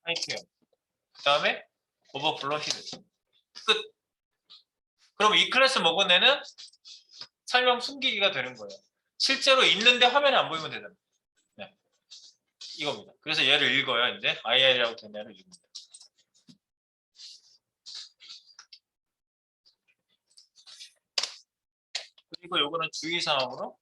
하이트형, 그 다음에 오버플로 히드. 끝. 그럼 이 클래스 먹은 애는 설명 숨기기가 되는 거예요. 실제로 있는데 화면에 안 보이면 되잖아요. 네. 이겁니다. 그래서 얘를 읽어요. 이제 II라고 된 애를 읽습니다. 그리고 요거는 주의사항으로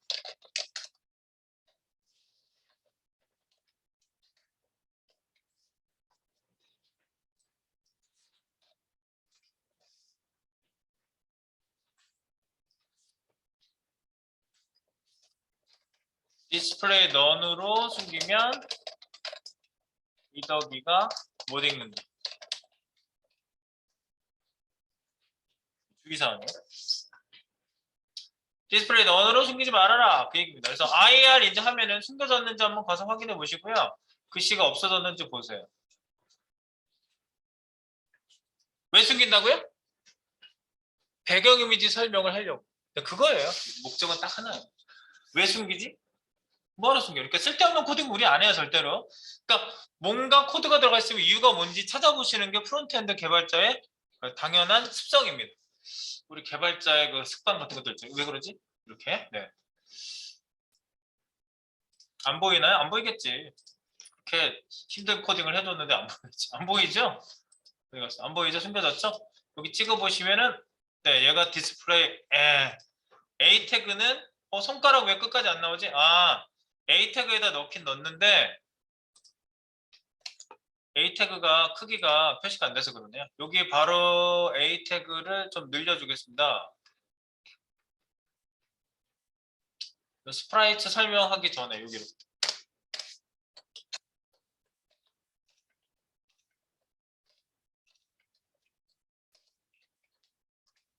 디스플레이 넌으로 숨기면 리더기가 못 읽는다. 주의사항이에요. 디스플레이 넌으로 숨기지 말아라. 그 얘기입니다. 그래서 IR 인증하면은 숨겨졌는지 한번 가서 확인해 보시고요. 글씨가 없어졌는지 보세요. 왜 숨긴다고요? 배경 이미지 설명을 하려고. 그거예요. 목적은 딱 하나예요. 왜 숨기지? 뭐하러 숨겨? 그러니까 쓸데없는 코딩 우리 안 해요, 절대로. 그러니까 뭔가 코드가 들어가 있으면 이유가 뭔지 찾아보시는 게 프론트엔드 개발자의 당연한 습성입니다. 우리 개발자의 그 습관 같은 것들 있죠. 왜 그러지? 이렇게. 네. 안 보이나요? 안 보이겠지. 이렇게 힘든 코딩을 해줬는데 안 보이지. 안 보이죠? 안 보이죠? 숨겨졌죠? 여기 찍어보시면은 네, 얘가 디스플레이 A 태그는 손가락 왜 끝까지 안 나오지? A 태그에다 넣긴 넣는데 A 태그가 크기가 표시가 안 돼서 그러네요. 여기 바로 A 태그를 좀 늘려주겠습니다. 스프라이트 설명하기 전에 여기로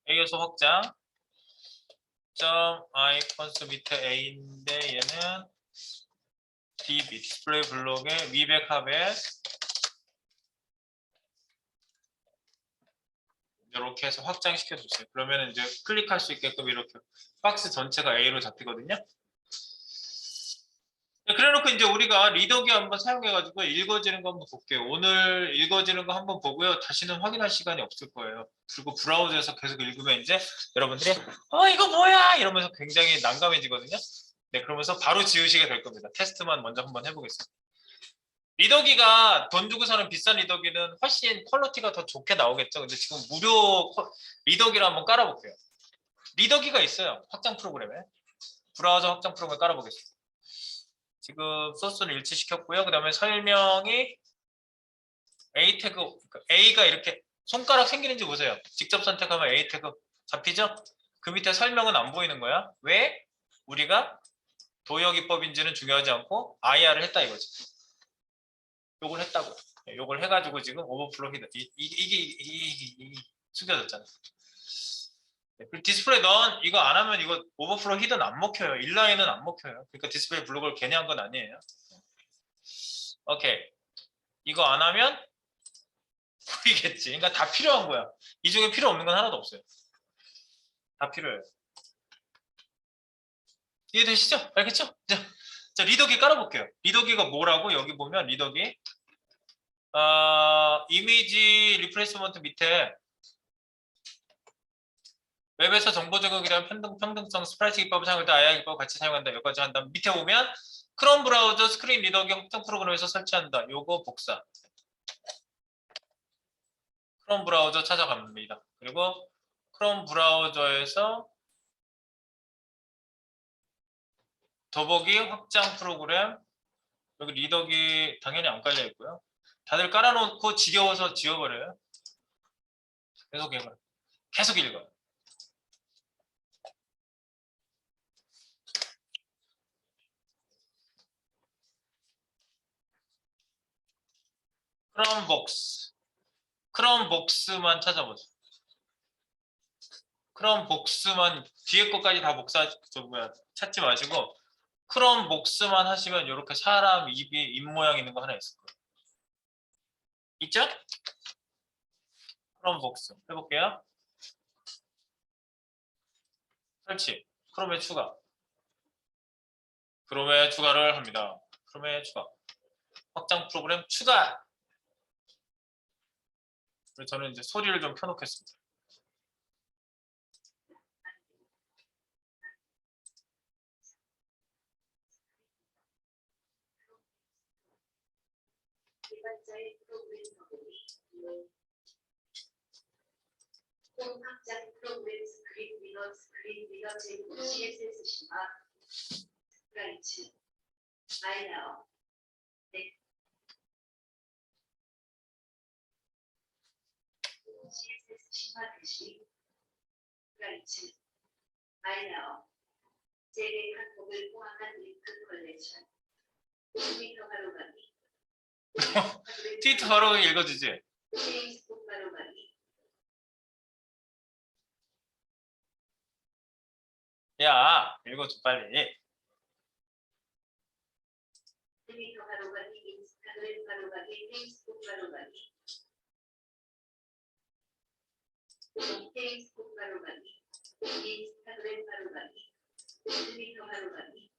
A 요소 확장 점 I 컨스 밑에 A인데 얘는 DB 디스플레이 블록의 위백 합에 이렇게 해서 확장시켜 주세요. 그러면 이제 클릭할 수 있게끔 이렇게 박스 전체가 A로 잡히거든요. 그래놓고 이제 우리가 리더기 한번 사용해가지고 읽어지는 거 한번 볼게요. 오늘 읽어지는 거 한번 보고요. 다시는 확인할 시간이 없을 거예요. 그리고 브라우저에서 계속 읽으면 이제 여러분들이 이거 뭐야 이러면서 굉장히 난감해지거든요. 네, 그러면서 바로 지우시게 될 겁니다. 테스트만 먼저 한번 해보겠습니다. 리더기가 돈 주고 사는 비싼 리더기는 훨씬 퀄리티가 더 좋게 나오겠죠. 근데 지금 무료 리더기를 한번 깔아볼게요. 리더기가 있어요. 확장 프로그램에. 브라우저 확장 프로그램 깔아보겠습니다. 지금 소스를 일치시켰고요. 그 다음에 설명이 A 태그, A가 이렇게 손가락 생기는지 보세요. 직접 선택하면 A 태그 잡히죠? 그 밑에 설명은 안 보이는 거야. 왜? 우리가 도형기법인지는 중요하지 않고 IR을 했다 이거지. 요걸 했다고. 요걸 해가지고 지금 오버플로 히드 이게 숙여졌잖아. 그리고 디스플레이 넌 이거 안 하면 이거 오버플로 히든 안 먹혀요. 인라인은 안 먹혀요. 그러니까 디스플레이 블록을 괜히 한 건 아니에요. 오케이. 이거 안 하면 보이겠지. 그러니까 다 필요한 거야. 이 중에 필요 없는 건 하나도 없어요. 다 필요해요. 이해되시죠? 알겠죠? 자, 리더기 깔아볼게요. 리더기가 뭐라고? 여기 보면 리더기 이미지 리플레이스먼트 밑에 웹에서 정보 제공에 대한 평등성 스프라이트 기법을 사용할 때 IR 기법을 같이 사용한다. 여기까지 한다. 밑에 보면 크롬 브라우저 스크린 리더기 확장 프로그램에서 설치한다. 요거 복사. 크롬 브라우저 찾아갑니다. 그리고 크롬 브라우저에서 더보기 확장 프로그램 여기 리더기 당연히 안 깔려 있고요. 다들 깔아놓고 지겨워서 지워버려요. 계속 읽어요. 계속 읽어요. 크롬복스만 찾아보세요. 크롬복스만 뒤에 것까지 다 찾지 마시고 크롬복스만 하시면 이렇게 사람 입 모양 있는 거 하나 있을 거예요. 있죠? 크롬복스 해볼게요. 설치. 크롬에 추가. 크롬에 추가를 합니다. 크롬에 추가. 확장 프로그램 추가. 그래서 저는 이제 소리를 좀 켜놓겠습니다. 홈 확장 프로그램 스크린 리더 제공 CSS 심화 스프라이트 마이너어 CSS 심화 대시 스프라이트 마이너어 제외 항목을 포함한 링크 컬렉션 트위터 바로 가기 트위터 바로 읽어주지. 페이스북 바로 가기 야, 읽어줘 빨리. 트위터 바로 가기 인스타그램 바로 가기 페이스북 바로 가기 페이스북 바로 가기 인스타그램 바로 가기 트위터 바로 가기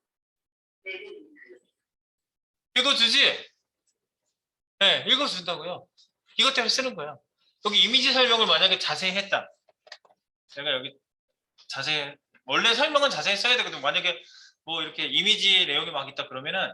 내부 링크 읽어주지? 네, 읽어준다고요. 이것 때문에 쓰는 거야. 여기 이미지 설명을 만약에 자세히 했다. 제가 여기 자세히 원래 설명은 자세히 써야 되거든. 만약에 뭐 이렇게 이미지 내용이 막 있다 그러면은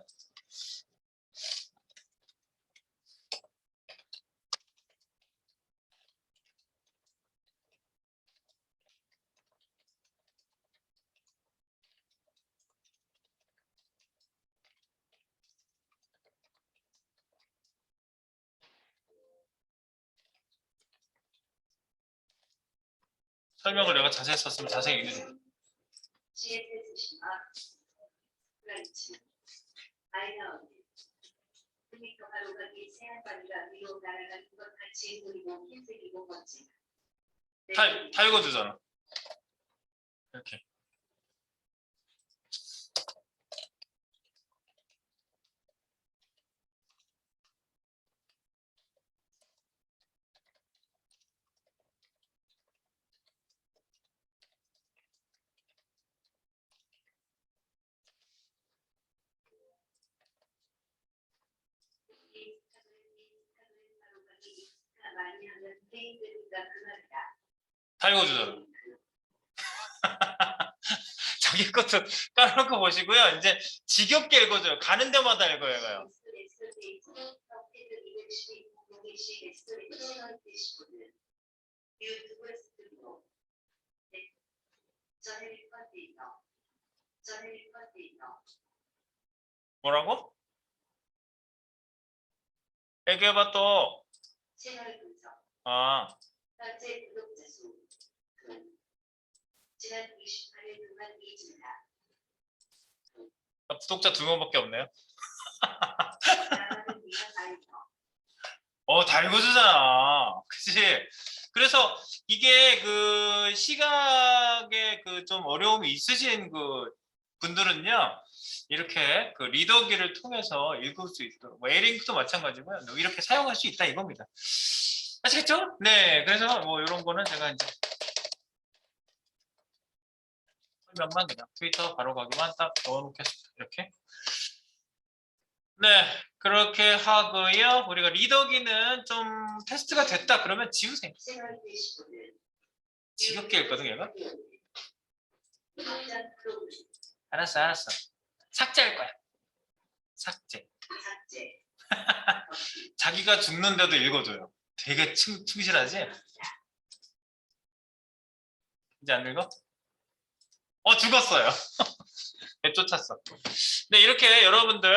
설명을 내가 자세히 썼으면 자세히 읽어줘. CSS 심화 스프라이트 마이너어 트위터 바로 가기 새한 바위가 위로 날아가는 것 같이 보이고 흰색이고 멋지다. 다 읽어주잖아. 이렇게. 많이 하면 페인트가 그 말이다. 다 읽어주잖아. 자기 것도 까놓고 보시고요. 이제 지겹게 읽어줘요. 가는 데마다 읽어요. 얘가요. 뭐라고? 얘기해봐 또. 채널 분석. 아, 현재 구독자 수 지난 28일 동안 이집니다. 구독자 2명밖에 없네요. 나가는 위한 아이터. 다 읽어주잖아. 그치? 그래서 이게 그 시각에 그 좀 어려움이 있으신 그 분들은요, 이렇게 그 리더기를 통해서 읽을 수 있도록, 뭐 에링크도 마찬가지고요. 이렇게 사용할 수 있다 이겁니다. 아시겠죠? 네, 그래서 뭐 이런 거는 제가 이제 설명만 그냥 트위터 바로 가기만 딱 넣어놓겠습니다. 이렇게. 네, 그렇게 하고요. 우리가 리더기는 좀 테스트가 됐다 그러면 지우세요. 채널 대시보드. 지겹게 읽거든 얘가. 확장 프로그램. 알았어. 삭제할 거야. 삭제. 삭제. 자기가 죽는데도 읽어줘요. 되게 충실하지? 이제 안 읽어? 죽었어요. 쫓았어. 네, 이렇게 여러분들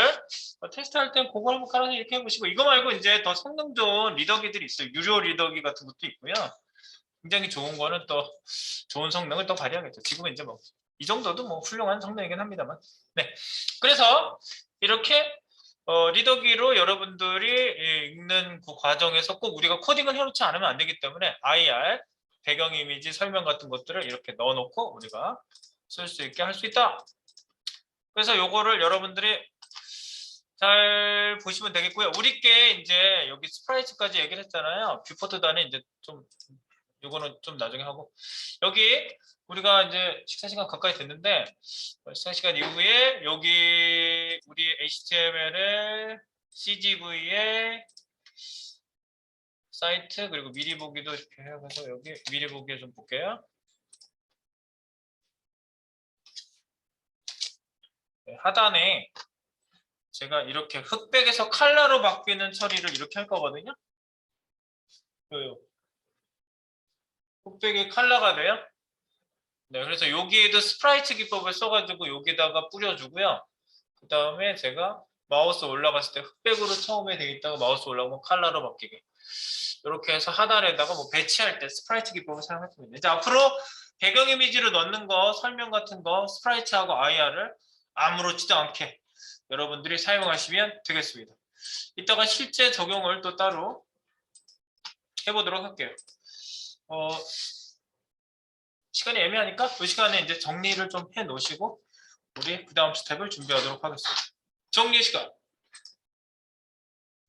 테스트할 땐 그거 한번 깔아서 이렇게 해보시고, 이거 말고 이제 더 성능 좋은 리더기들이 있어요. 유료 리더기 같은 것도 있고요. 굉장히 좋은 거는 또 좋은 성능을 또 발휘하겠죠. 지금은 이제 뭐 이 정도도 뭐 훌륭한 성능이긴 합니다만. 네, 그래서 이렇게 리더기로 여러분들이 읽는 그 과정에서 꼭 우리가 코딩을 해놓지 않으면 안 되기 때문에 IR, 배경 이미지 설명 같은 것들을 이렇게 넣어놓고 우리가 쓸 수 있게 할 수 있다. 그래서 요거를 여러분들이 잘 보시면 되겠고요. 우리께 이제 여기 스프라이트까지 얘기를 했잖아요. 뷰포트 단에 이제 좀 요거는 좀 나중에 하고, 여기 우리가 이제 식사 시간 가까이 됐는데 식사 시간 이후에 여기 우리 HTML에 CGV에 사이트 그리고 미리 보기도 이렇게 해서 여기 미리 보기에 좀 볼게요. 네, 하단에 제가 이렇게 흑백에서 컬러로 바뀌는 처리를 이렇게 할 거거든요. 요 흑백이 컬러가 돼요. 네, 그래서 여기에도 스프라이트 기법을 써가지고 여기다가 뿌려주고요. 그 다음에 제가 마우스 올라갔을 때 흑백으로 처음에 돼 있다가 마우스 올라가면 컬러로 바뀌게. 이렇게 해서 하단에다가 뭐 배치할 때 스프라이트 기법을 사용했습니다. 이제 앞으로 배경 이미지를 넣는 거, 설명 같은 거, 스프라이트하고 IR을 아무렇지도 않게 여러분들이 사용하시면 되겠습니다. 이따가 실제 적용을 또 따로 해보도록 할게요. 시간이 애매하니까 이 시간에 이제 정리를 좀 해 놓으시고 우리 그 다음 스텝을 준비하도록 하겠습니다. 정리 시간.